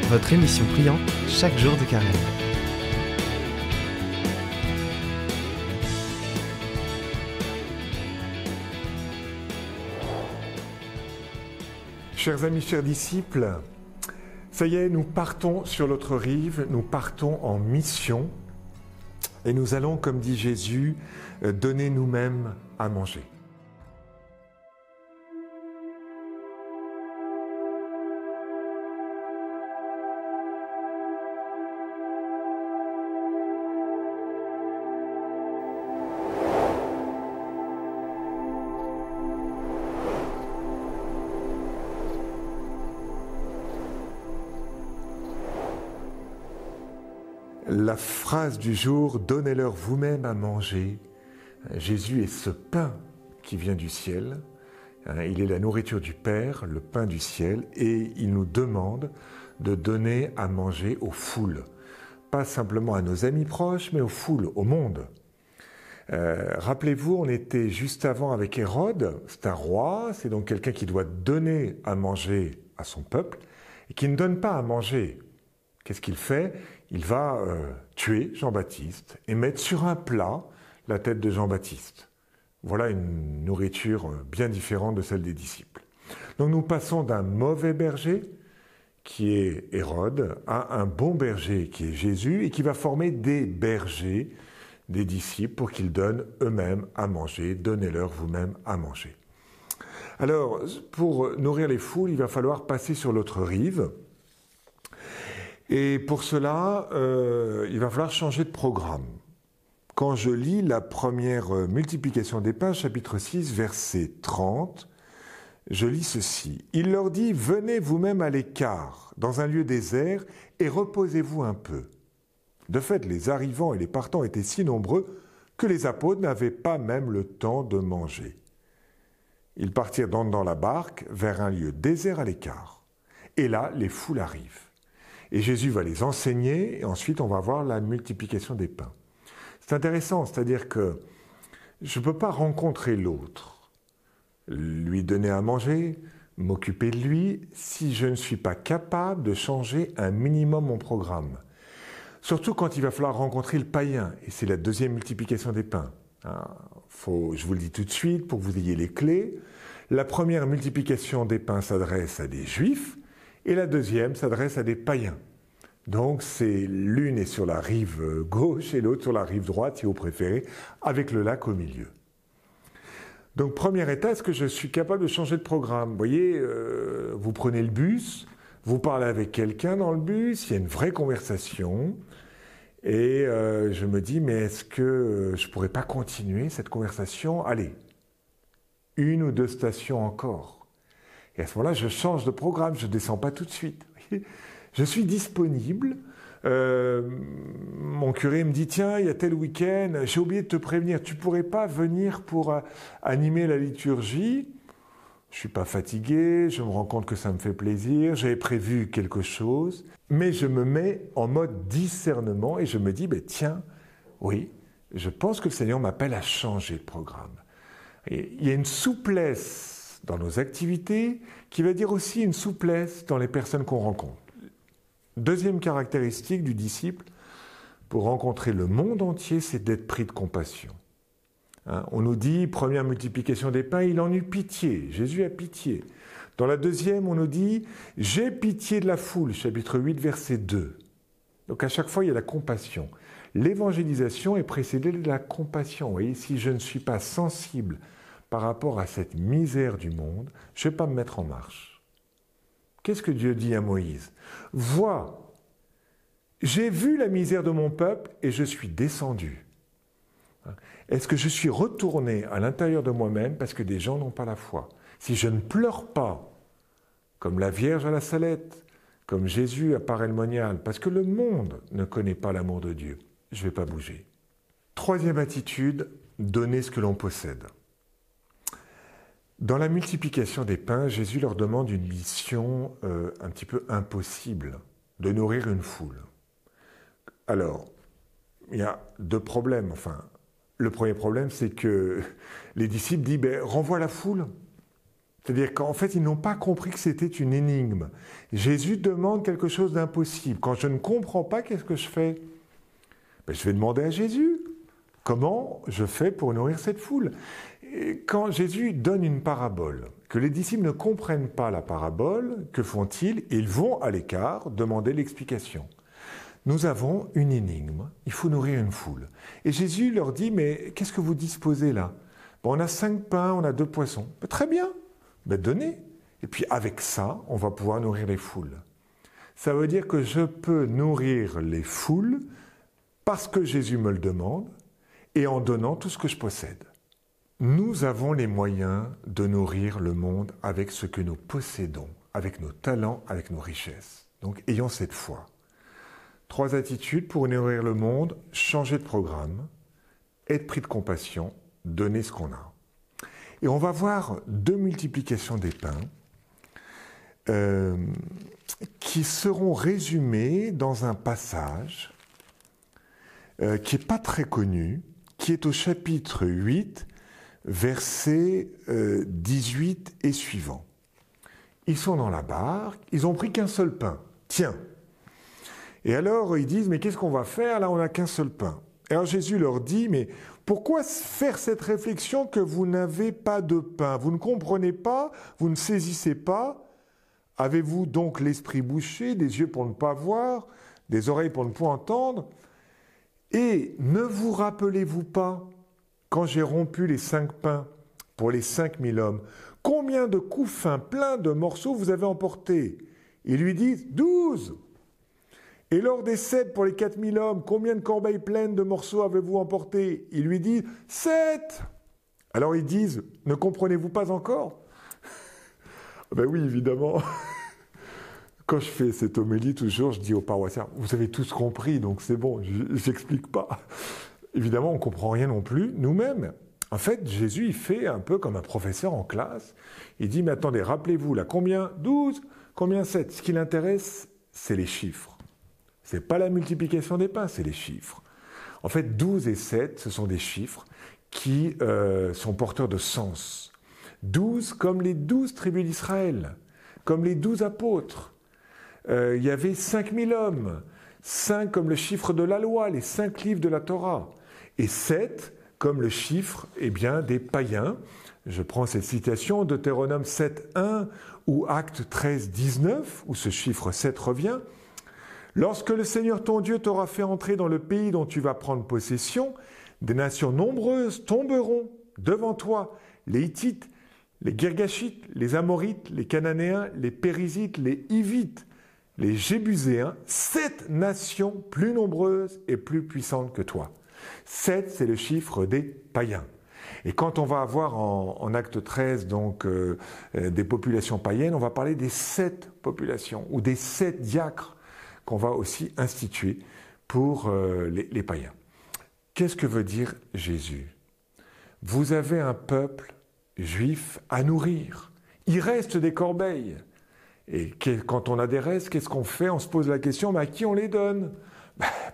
votre émission priante chaque jour de carême. Chers amis, chers disciples, ça y est, nous partons sur l'autre rive, nous partons en mission et nous allons, comme dit Jésus, donner nous-mêmes à manger. La phrase du jour, donnez-leur vous-même à manger. Jésus est ce pain qui vient du ciel. Il est la nourriture du Père, le pain du ciel, et il nous demande de donner à manger aux foules. Pas simplement à nos amis proches, mais aux foules, au monde. Rappelez-vous, on était juste avant avec Hérode, c'est un roi, c'est donc quelqu'un qui doit donner à manger à son peuple, et qui ne donne pas à manger. Qu'est-ce qu'il fait ? Il va tuer Jean-Baptiste et mettre sur un plat la tête de Jean-Baptiste. Voilà une nourriture bien différente de celle des disciples. Donc nous passons d'un mauvais berger, qui est Hérode, à un bon berger, qui est Jésus, et qui va former des bergers, des disciples, pour qu'ils donnent eux-mêmes à manger. Donnez-leur vous-même à manger. Alors, pour nourrir les foules, il va falloir passer sur l'autre rive. Et pour cela, il va falloir changer de programme. Quand je lis la première multiplication des pains, chapitre 6, verset 30, je lis ceci. Il leur dit, venez vous-même à l'écart, dans un lieu désert, et reposez-vous un peu. De fait, les arrivants et les partants étaient si nombreux que les apôtres n'avaient pas même le temps de manger. Ils partirent donc dans la barque vers un lieu désert à l'écart. Et là, les foules arrivent. Et Jésus va les enseigner, et ensuite on va voir la multiplication des pains. C'est intéressant, c'est-à-dire que je ne peux pas rencontrer l'autre, lui donner à manger, m'occuper de lui, si je ne suis pas capable de changer un minimum mon programme. Surtout quand il va falloir rencontrer le païen, et c'est la deuxième multiplication des pains. Je vous le dis tout de suite pour que vous ayez les clés. La première multiplication des pains s'adresse à des juifs, et la deuxième s'adresse à des païens. Donc l'une est sur la rive gauche et l'autre sur la rive droite, si vous préférez, avec le lac au milieu. Donc premier état, est-ce que je suis capable de changer de programme ? Vous voyez, vous prenez le bus, vous parlez avec quelqu'un dans le bus, il y a une vraie conversation, et je me dis, mais est-ce que je ne pourrais pas continuer cette conversation ? Allez, une ou deux stations encore. Et à ce moment-là, je change de programme, je ne descends pas tout de suite. Je suis disponible. Mon curé me dit, tiens, il y a tel week-end, j'ai oublié de te prévenir, tu ne pourrais pas venir pour animer la liturgie ? Je ne suis pas fatigué, je me rends compte que ça me fait plaisir, j'avais prévu quelque chose, mais je me mets en mode discernement et je me dis, tiens, oui, je pense que le Seigneur m'appelle à changer de programme. Et il y a une souplesse dans nos activités, qui va dire aussi une souplesse dans les personnes qu'on rencontre. Deuxième caractéristique du disciple, pour rencontrer le monde entier, c'est d'être pris de compassion. On nous dit, première multiplication des pains, il en eut pitié, Jésus a pitié. Dans la deuxième, on nous dit, j'ai pitié de la foule, chapitre 8, verset 2. Donc à chaque fois, il y a la compassion. L'évangélisation est précédée de la compassion. Vous voyez, si je ne suis pas sensible par rapport à cette misère du monde, je ne vais pas me mettre en marche. Qu'est-ce que Dieu dit à Moïse ? Vois, j'ai vu la misère de mon peuple et je suis descendu. Est-ce que je suis retourné à l'intérieur de moi-même parce que des gens n'ont pas la foi ? Si je ne pleure pas, comme la Vierge à la Salette, comme Jésus à Paray-le-Monial, parce que le monde ne connaît pas l'amour de Dieu, je ne vais pas bouger. Troisième attitude, donner ce que l'on possède. Dans la multiplication des pains, Jésus leur demande une mission un petit peu impossible, de nourrir une foule. Alors, il y a deux problèmes. Le premier problème, c'est que les disciples disent, renvoie la foule. C'est-à-dire qu'en fait, ils n'ont pas compris que c'était une énigme. Jésus demande quelque chose d'impossible. Quand je ne comprends pas, qu'est-ce que je fais? Je vais demander à Jésus. Comment je fais pour nourrir cette foule? Et quand Jésus donne une parabole, que les disciples ne comprennent pas la parabole, que font-ils? Ils vont à l'écart demander l'explication. Nous avons une énigme, il faut nourrir une foule. Et Jésus leur dit, mais qu'est-ce que vous disposez là? On a 5 pains, on a 2 poissons. Très bien, donnez. Et puis avec ça, on va pouvoir nourrir les foules. Ça veut dire que je peux nourrir les foules parce que Jésus me le demande et en donnant tout ce que je possède. Nous avons les moyens de nourrir le monde avec ce que nous possédons, avec nos talents, avec nos richesses. Donc ayons cette foi. 3 attitudes pour nourrir le monde: changer de programme, être pris de compassion, donner ce qu'on a. Et on va voir 2 multiplications des pains qui seront résumées dans un passage qui n'est pas très connu, qui est au chapitre 8, versets 18 et suivants. Ils sont dans la barque, ils n'ont pris qu'un seul pain. Tiens. Et alors ils disent, mais qu'est-ce qu'on va faire? Là, on n'a qu'un seul pain. Et alors Jésus leur dit, mais pourquoi faire cette réflexion que vous n'avez pas de pain? Vous ne comprenez pas? Vous ne saisissez pas? Avez-vous donc l'esprit bouché, des yeux pour ne pas voir, des oreilles pour ne pas entendre? Et ne vous rappelez-vous pas, quand j'ai rompu les 5 pains pour les 5000 hommes, combien de couffins pleins de morceaux vous avez emportés? Ils lui disent 12. Et lors des 7 pour les 4000 hommes, combien de corbeilles pleines de morceaux avez-vous emportés? Ils lui disent 7. Alors ils disent, ne comprenez-vous pas encore? Ben oui, évidemment. Quand je fais cette homélie, toujours, je dis aux paroissiens, vous avez tous compris, donc c'est bon, je n'explique pas. Évidemment, on ne comprend rien non plus, nous-mêmes. En fait, Jésus, il fait un peu comme un professeur en classe. Il dit, mais attendez, rappelez-vous, là, combien? 12? Combien 7? Ce qui l'intéresse, c'est les chiffres. Ce n'est pas la multiplication des pains, c'est les chiffres. En fait, 12 et 7, ce sont des chiffres qui sont porteurs de sens. 12 comme les 12 tribus d'Israël, comme les 12 apôtres. Il y avait 5000 hommes, 5 comme le chiffre de la loi, les 5 livres de la Torah, et 7 comme le chiffre des païens. Je prends cette citation, Deutéronome 7, 1 ou Actes 13, 19, où ce chiffre 7 revient. Lorsque le Seigneur ton Dieu t'aura fait entrer dans le pays dont tu vas prendre possession, des nations nombreuses tomberont devant toi, les Hittites, les Girgashites, les Amorites, les Cananéens, les Périzites, les Hivites, les Jébuséens, 7 nations plus nombreuses et plus puissantes que toi. 7, c'est le chiffre des païens. Et quand on va avoir en Acte 13 des populations païennes, on va parler des 7 populations ou des 7 diacres qu'on va aussi instituer pour les païens. Qu'est-ce que veut dire Jésus? Vous avez un peuple juif à nourrir. Il reste des corbeilles. Et quand on a des restes, qu'est-ce qu'on fait? On se pose la question, mais à qui on les donne?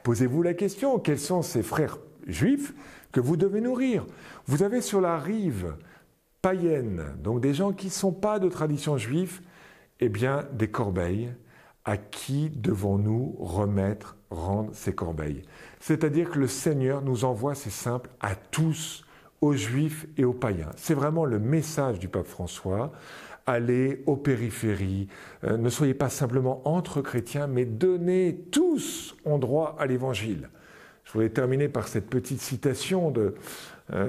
Posez-vous la question, quels sont ces frères juifs que vous devez nourrir? Vous avez sur la rive païenne, donc des gens qui ne sont pas de tradition juive, des corbeilles. À qui devons-nous rendre ces corbeilles? C'est-à-dire que le Seigneur nous envoie, c'est simple, à tous, aux Juifs et aux païens. C'est vraiment le message du pape François. Allez aux périphéries, ne soyez pas simplement entre chrétiens, mais donnez, tous ont droit à l'Évangile. Je voulais terminer par cette petite citation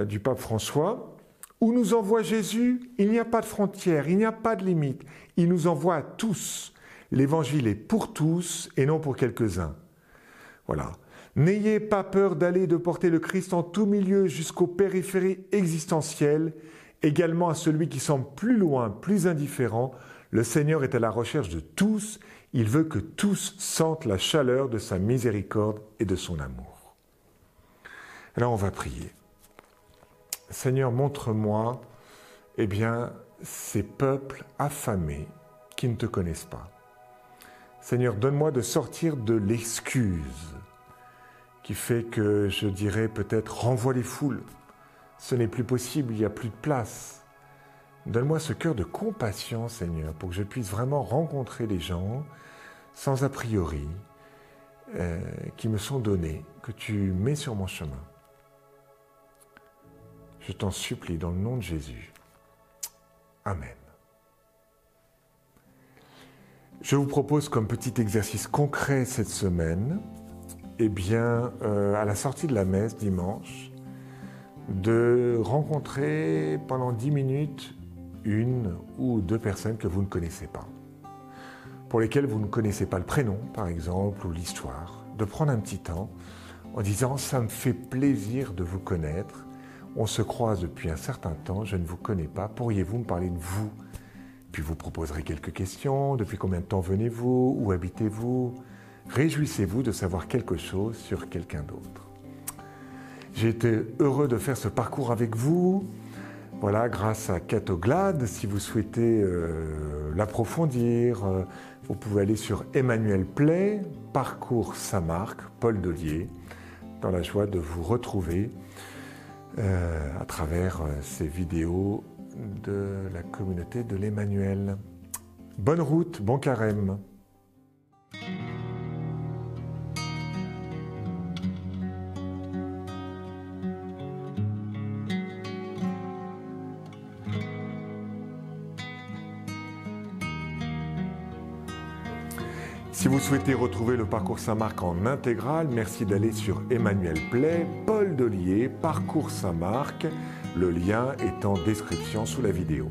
du pape François. Où nous envoie Jésus, il n'y a pas de frontières, il n'y a pas de limite. Il nous envoie à tous. L'Évangile est pour tous et non pour quelques-uns. Voilà. N'ayez pas peur d'aller et de porter le Christ en tout milieu jusqu'aux périphéries existentielles, également à celui qui semble plus loin, plus indifférent. Le Seigneur est à la recherche de tous. Il veut que tous sentent la chaleur de sa miséricorde et de son amour. Alors on va prier. Seigneur, montre-moi, ces peuples affamés qui ne te connaissent pas. Seigneur, donne-moi de sortir de l'excuse qui fait que je dirais peut-être renvoie les foules. Ce n'est plus possible, il n'y a plus de place. Donne-moi ce cœur de compassion, Seigneur, pour que je puisse vraiment rencontrer les gens sans a priori qui me sont donnés, que tu mets sur mon chemin. Je t'en supplie dans le nom de Jésus. Amen. Je vous propose comme petit exercice concret cette semaine, à la sortie de la messe dimanche, de rencontrer pendant 10 minutes une ou deux personnes que vous ne connaissez pas, pour lesquelles vous ne connaissez pas le prénom, par exemple, ou l'histoire, de prendre un petit temps en disant « ça me fait plaisir de vous connaître, on se croise depuis un certain temps, je ne vous connais pas, pourriez-vous me parler de vous ?» Puis vous proposerez quelques questions, depuis combien de temps venez-vous, où habitez-vous? Réjouissez-vous de savoir quelque chose sur quelqu'un d'autre. J'ai été heureux de faire ce parcours avec vous, voilà, grâce à Catoglade. Si vous souhaitez l'approfondir, vous pouvez aller sur Emmanuel Play, Parcours Saint-Marc, Paul Dollier, dans la joie de vous retrouver à travers ces vidéos de la communauté de l'Emmanuel. Bonne route, bon carême. Si vous souhaitez retrouver le Parcours Saint-Marc en intégrale, merci d'aller sur Emmanuel Play, Paul Dollier, Parcours Saint-Marc. Le lien est en description sous la vidéo.